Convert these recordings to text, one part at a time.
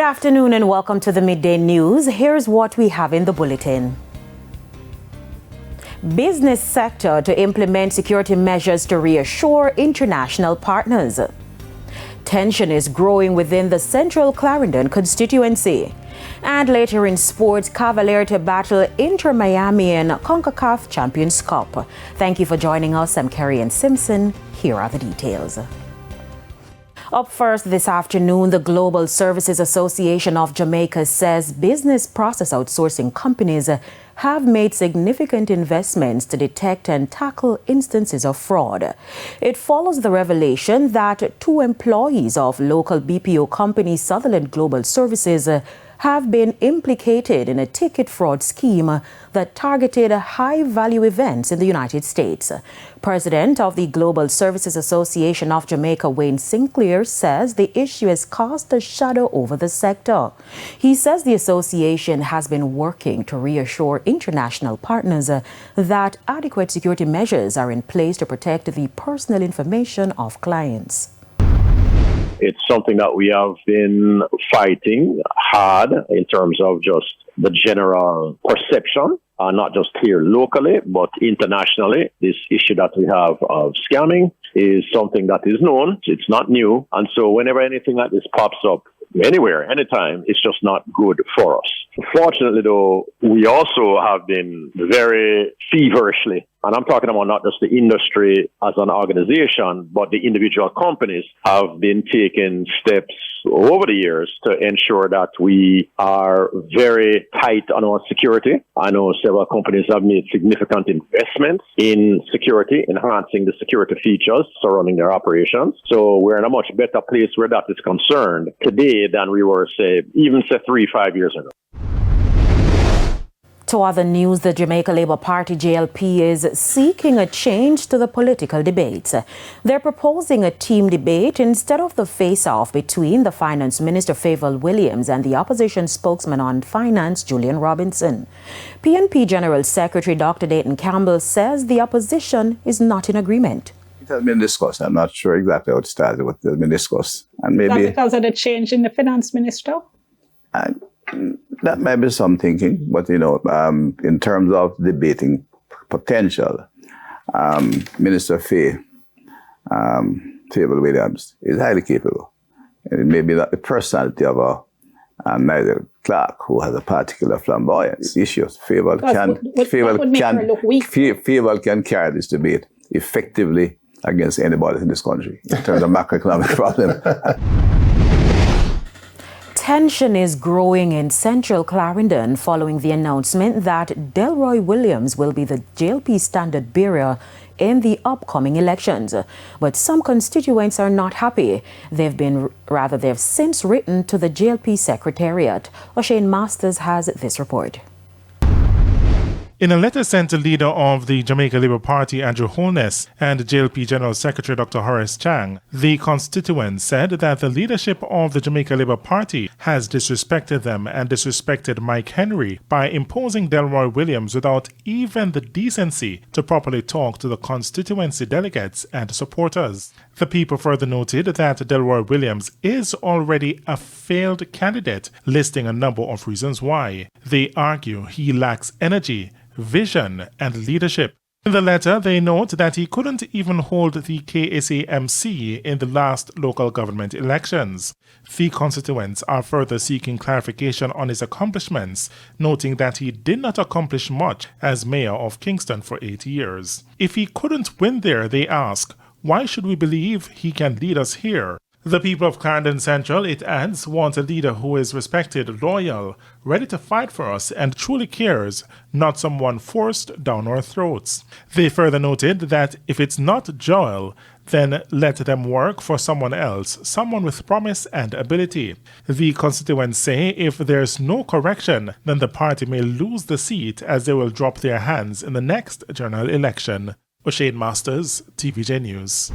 afternoon and welcome to the Midday News. Here's what we have in the bulletin. Business sector to implement security measures to reassure international partners. Tension is growing within the central Clarendon constituency. And later in sports, Cavalier to battle Inter Miami in CONCACAF Champions Cup. Thank you for joining us. I'm Kerry-Ann Simpson. Here are the details. Up first this afternoon, the Global Services Association of Jamaica says business process outsourcing companies have made significant investments to detect and tackle instances of fraud. It follows the revelation that 2 employees of local BPO company Sutherland Global Services have been implicated in a ticket fraud scheme that targeted high-value events in the United States. President of the Global Services Association of Jamaica, Wayne Sinclair, says the issue has cast a shadow over the sector. He says the association has been working to reassure international partners that adequate security measures are in place to protect the personal information of clients. It's something that we have been fighting hard in terms of just the general perception, not just here locally, but internationally. This issue that we have of scamming is something that is known. It's not new. And so whenever anything like this pops up, anywhere, anytime, it's just not good for us. Fortunately, though, we also have been very feverishly, and I'm talking about not just the industry as an organization, but the individual companies have been taking steps over the years to ensure that we are very tight on our security. I know several companies have made significant investments in security, enhancing the security features surrounding their operations. So we're in a much better place where that is concerned today than we were, say, 3-5 years ago. To other news, the Jamaica Labour Party, JLP, is seeking a change to the political debates. They're proposing a team debate instead of the face-off between the Finance Minister, Favour Williams, and the opposition spokesman on finance, Julian Robinson. PNP General Secretary Dr. Dayton Campbell says the opposition is not in agreement. It has been discussed. I'm not sure exactly how it started, but it has been discussed. And maybe is that because of the change in the Finance Minister? That may be some thinking, but in terms of debating potential, Minister Favour Williams is highly capable. And maybe not the personality of Nigel Clark, who has a particular flamboyance issues. Favour can carry this debate effectively against anybody in this country in terms of macroeconomic problem. Tension is growing in central Clarendon following the announcement that Delroy Williams will be the JLP standard bearer in the upcoming elections. But some constituents are not happy. They've since written to the JLP Secretariat. O'Shane Masters has this report. In a letter sent to leader of the Jamaica Labour Party, Andrew Holness, and JLP General Secretary Dr. Horace Chang, the constituents said that the leadership of the Jamaica Labour Party has disrespected them and disrespected Mike Henry by imposing Delroy Williams without even the decency to properly talk to the constituency delegates and supporters. The people further noted that Delroy Williams is already a failed candidate, listing a number of reasons why. They argue he lacks energy, vision, and leadership. In the letter, they note that he couldn't even hold the KSAMC in the last local government elections. The constituents are further seeking clarification on his accomplishments, noting that he did not accomplish much as mayor of Kingston for 8 years. If he couldn't win there, they ask, why should we believe he can lead us here? The people of Clarendon Central, it adds, want a leader who is respected, loyal, ready to fight for us, and truly cares, not someone forced down our throats. They further noted that if it's not Joel, then let them work for someone else, someone with promise and ability. The constituents say if there's no correction, then the party may lose the seat as they will drop their hands in the next general election. O'Shane Masters, TVJ News.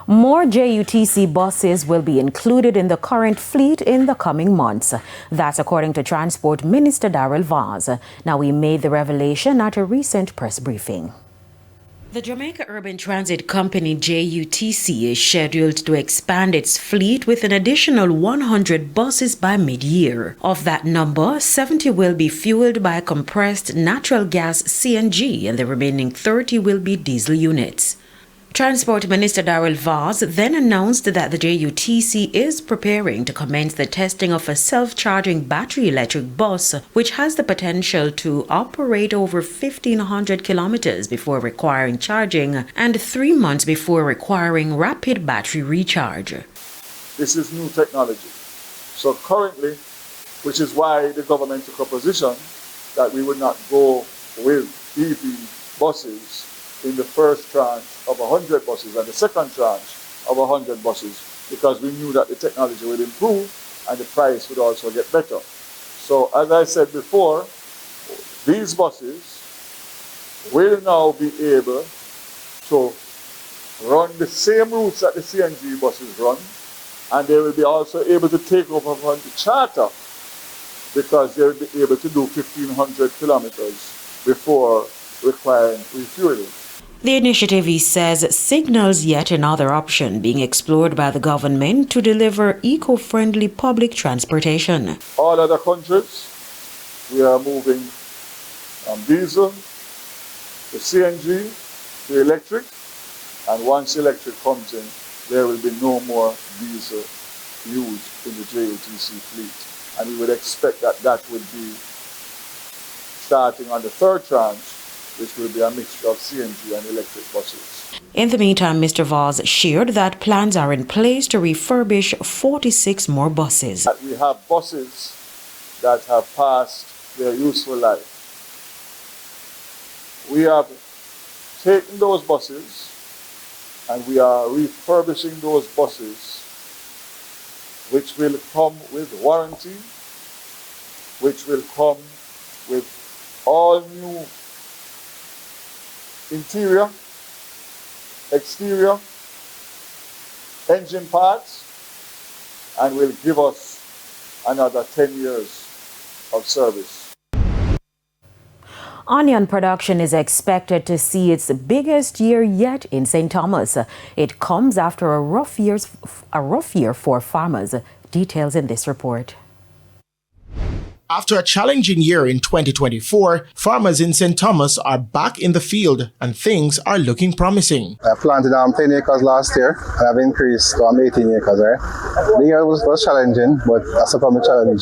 More JUTC buses will be included in the current fleet in the coming months. That's according to Transport Minister Darrell Vaz. Now, he made the revelation at a recent press briefing. The Jamaica Urban Transit Company JUTC is scheduled to expand its fleet with an additional 100 buses by mid-year. Of that number, 70 will be fueled by compressed natural gas CNG and the remaining 30 will be diesel units. Transport Minister Darrell Vaz then announced that the JUTC is preparing to commence the testing of a self-charging battery electric bus, which has the potential to operate over 1,500 kilometers before requiring charging and 3 months before requiring rapid battery recharge. This is new technology. So currently, which is why the government took a position that we would not go with EV buses in the first tranche of 100 buses and the second tranche of 100 buses, because we knew that the technology would improve and the price would also get better. So as I said before, these buses will now be able to run the same routes that the CNG buses run, and they will be also able to take over from the charter because they will be able to do 1,500 kilometers before requiring refueling. The initiative, he says, signals yet another option being explored by the government to deliver eco-friendly public transportation. All other countries, we are moving from diesel to CNG to electric, and once electric comes in, there will be no more diesel used in the JUTC fleet. And we would expect that that would be starting on the third tranche, which will be a mixture of CNG and electric buses. In the meantime, Mr. Vaz shared that plans are in place to refurbish 46 more buses. We have buses that have passed their useful life. We have taken those buses and we are refurbishing those buses, which will come with warranty, which will come with all new interior, exterior, engine parts, and will give us another 10 years of service. Onion production is expected to see its biggest year yet in St. Thomas. It comes after a rough year for farmers. Details in this report. After a challenging year in 2024, farmers in St. Thomas are back in the field and things are looking promising. I planted 10 acres last year and I've increased to 18 acres. Right? The year was challenging, but I support my challenge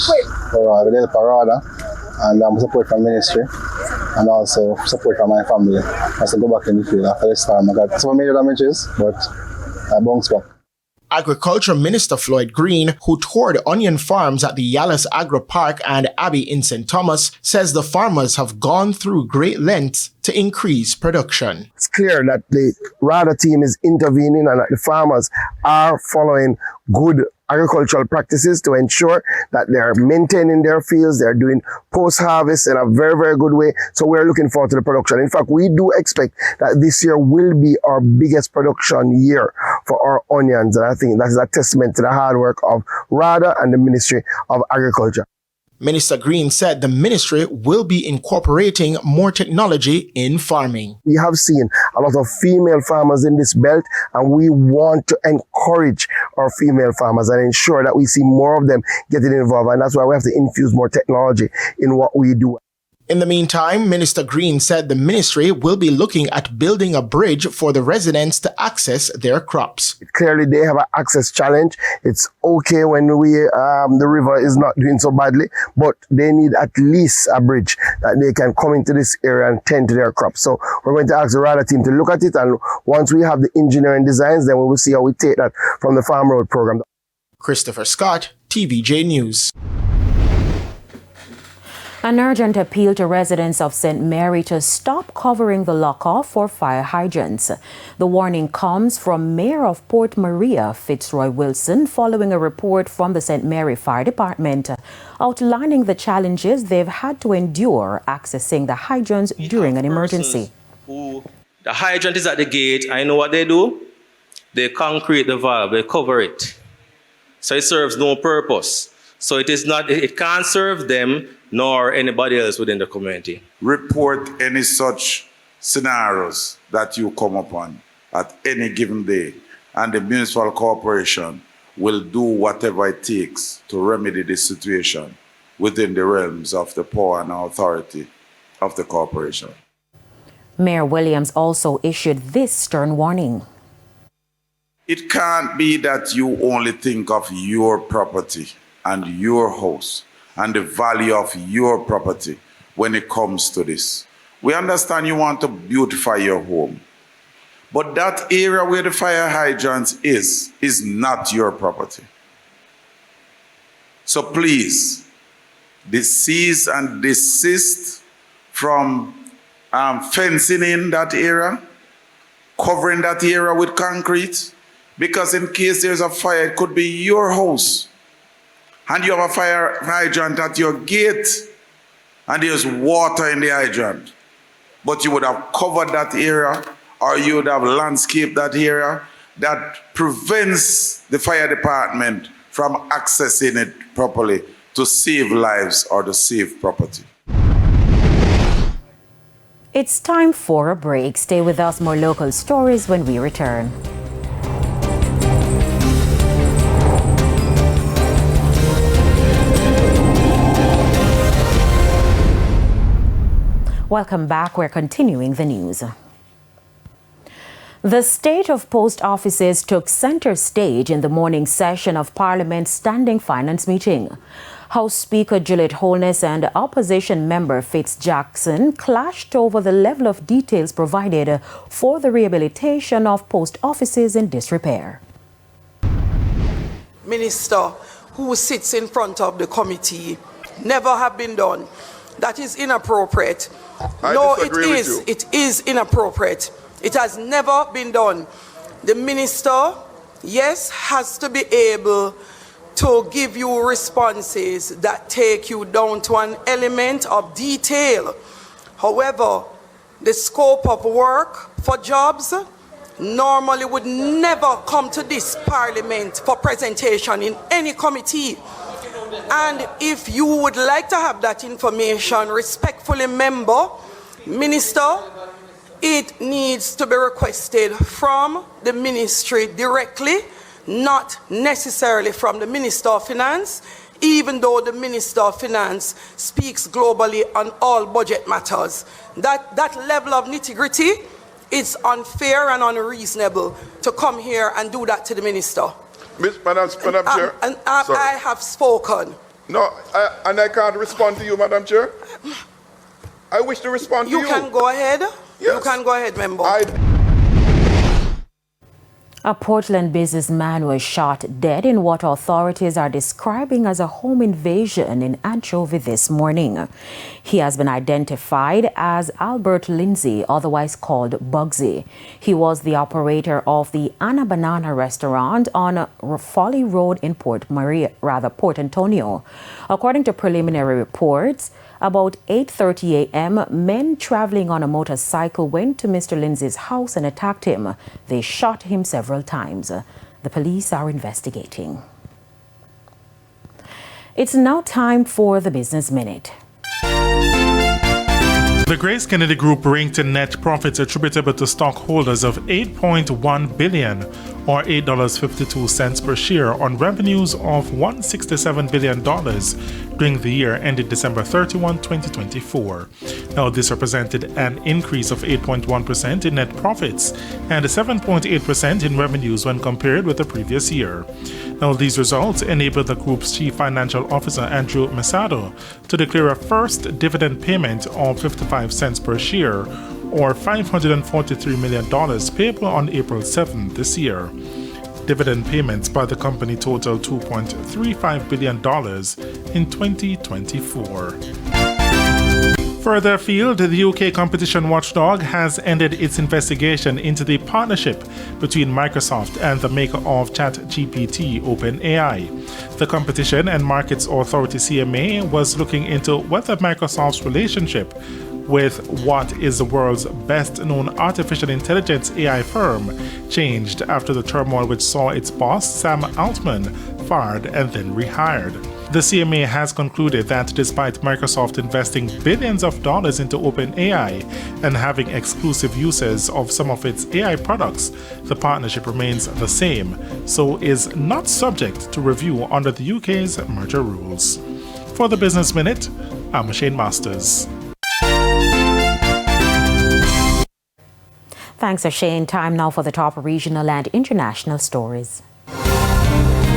for the help of RADA and support from ministry and also support from my family. As I go back in the field after this time, I got some major damages, but I bounced back. Agriculture Minister Floyd Green, who toured onion farms at the Yalis Agro Park and Abbey in St. Thomas, says the farmers have gone through great lengths to increase production. It's clear that the RADA team is intervening and that the farmers are following good agricultural practices to ensure that they're maintaining their fields, they're doing post-harvest in a very, very good way. So we're looking forward to the production. In fact, we do expect that this year will be our biggest production year for our onions. And I think that is a testament to the hard work of RADA and the Ministry of Agriculture. Minister Green said the ministry will be incorporating more technology in farming. We have seen a lot of female farmers in this belt, and we want to encourage our female farmers and ensure that we see more of them getting involved. And that's why we have to infuse more technology in what we do. In the meantime, Minister Green said the ministry will be looking at building a bridge for the residents to access their crops. Clearly, they have an access challenge. It's okay when the river is not doing so badly, but they need at least a bridge that they can come into this area and tend to their crops. So we're going to ask the RADA team to look at it, and once we have the engineering designs, then we will see how we take that from the Farm Road program. Christopher Scott, TVJ News. An urgent appeal to residents of St. Mary to stop covering the lock-off for fire hydrants. The warning comes from Mayor of Port Maria, Fitzroy Wilson, following a report from the St. Mary Fire Department outlining the challenges they've had to endure accessing the hydrants during an emergency. The hydrant is at the gate. I know what they do. They concrete the valve, they cover it. So it serves no purpose. So it can't serve them nor anybody else within the community. Report any such scenarios that you come upon at any given day, and the municipal corporation will do whatever it takes to remedy the situation within the realms of the power and authority of the corporation. Mayor Williams also issued this stern warning. It can't be that you only think of your property and your house and the value of your property when it comes to this. We understand you want to beautify your home, but that area where the fire hydrant is not your property. So please, cease and desist from fencing in that area, covering that area with concrete, because in case there's a fire, it could be your house, and you have a fire hydrant at your gate, and there's water in the hydrant. But you would have covered that area, or you would have landscaped that area that prevents the fire department from accessing it properly to save lives or to save property. It's time for a break. Stay with us, more local stories when we return. Welcome back. We're continuing the news. The state of post offices took center stage in the morning session of Parliament's Standing Finance meeting. House Speaker Juliet Holness and opposition member Fitz Jackson clashed over the level of details provided for the rehabilitation of post offices in disrepair. Minister who sits in front of the committee never have been done. That is inappropriate. No, it is inappropriate. It has never been done. The minister, yes, has to be able to give you responses that take you down to an element of detail. However, the scope of work for jobs normally would never come to this Parliament for presentation in any committee. And if you would like to have that information, respectfully, Minister, it needs to be requested from the ministry directly, not necessarily from the Minister of Finance, even though the Minister of Finance speaks globally on all budget matters. That level of nitty-gritty, it's unfair and unreasonable to come here and do that to the Minister. Madam Chair. I have spoken. No, and I can't respond to you, Madam Chair. I wish to respond to you. You can go ahead. Yes. You can go ahead, member. A Portland businessman was shot dead in what authorities are describing as a home invasion in Anchovy this morning. He has been identified as Albert Lindsay, otherwise called Bugsy. He was the operator of the Anna Banana restaurant on Folly Road in Port Antonio. According to preliminary reports, about 8:30 a.m., men traveling on a motorcycle went to Mr. Lindsay's house and attacked him. They shot him several times. The police are investigating. It's now time for the Business Minute. The Grace Kennedy Group ranked in net profits attributable to stockholders of $8.1 billion or $8.52 per share on revenues of $167 billion during the year ended December 31, 2024. Now, this represented an increase of 8.1% in net profits and 7.8% in revenues when compared with the previous year. Now, these results enabled the group's Chief Financial Officer, Andrew Mesado, to declare a first dividend payment of 55 cents per share, or $543 million payable on April 7th this year. Dividend payments by the company totaled $2.35 billion in 2024. Further afield, the UK competition watchdog has ended its investigation into the partnership between Microsoft and the maker of ChatGPT, OpenAI. The Competition and Markets Authority, CMA, was looking into whether Microsoft's relationship with what is the world's best-known artificial intelligence AI firm changed after the turmoil which saw its boss, Sam Altman, fired and then rehired. The CMA has concluded that despite Microsoft investing billions of dollars into OpenAI and having exclusive uses of some of its AI products, the partnership remains the same, so is not subject to review under the UK's merger rules. For the Business Minute, I'm Shane Masters. Thanks, Shane. Time now for the top regional and international stories.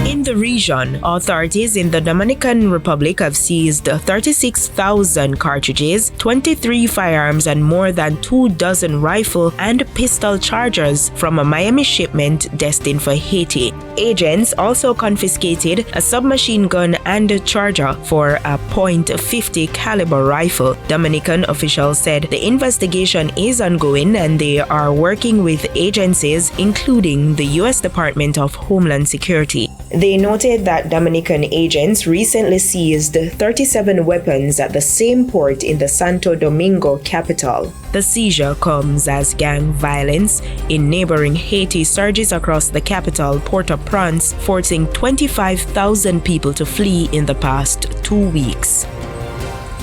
In the region, authorities in the Dominican Republic have seized 36,000 cartridges, 23 firearms, and more than 24 rifle and pistol chargers from a Miami shipment destined for Haiti. Agents also confiscated a submachine gun and a charger for a .50 caliber rifle. Dominican officials said the investigation is ongoing and they are working with agencies including the U.S. Department of Homeland Security. They noted that Dominican agents recently seized 37 weapons at the same port in the Santo Domingo capital. The seizure comes as gang violence in neighboring Haiti surges across the capital, Port-au-Prince, forcing 25,000 people to flee in the past 2 weeks.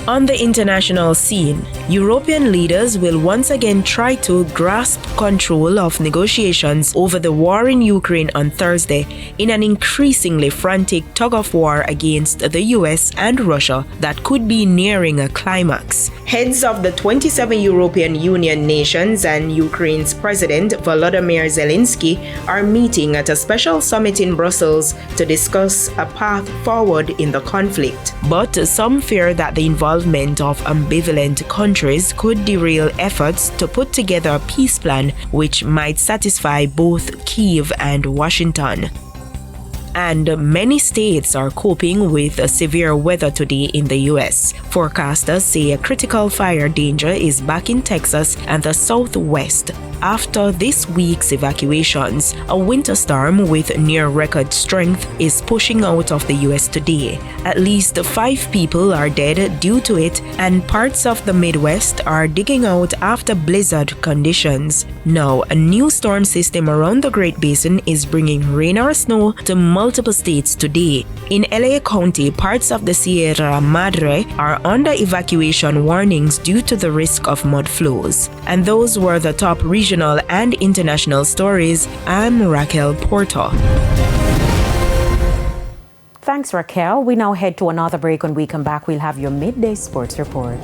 On the international scene, European leaders will once again try to grasp control of negotiations over the war in Ukraine on Thursday in an increasingly frantic tug-of-war against the US and Russia that could be nearing a climax. Heads of the 27 European Union nations and Ukraine's President Volodymyr Zelensky are meeting at a special summit in Brussels to discuss a path forward in the conflict. But some fear that the involvement of ambivalent countries could derail efforts to put together a peace plan which might satisfy both Kyiv and Washington. And many states are coping with severe weather today in the U.S. Forecasters say a critical fire danger is back in Texas and the Southwest after this week's evacuations. A winter storm with near-record strength is pushing out of the U.S. today. At least 5 people are dead due to it, and parts of the Midwest are digging out after blizzard conditions. Now, a new storm system around the Great Basin is bringing rain or snow to multiple states today. In LA County, parts of the Sierra Madre are under evacuation warnings due to the risk of mud flows. And those were the top regional and international stories. I'm Raquel Porto. Thanks, Raquel. We now head to another break. When we come back, we'll have your midday sports report.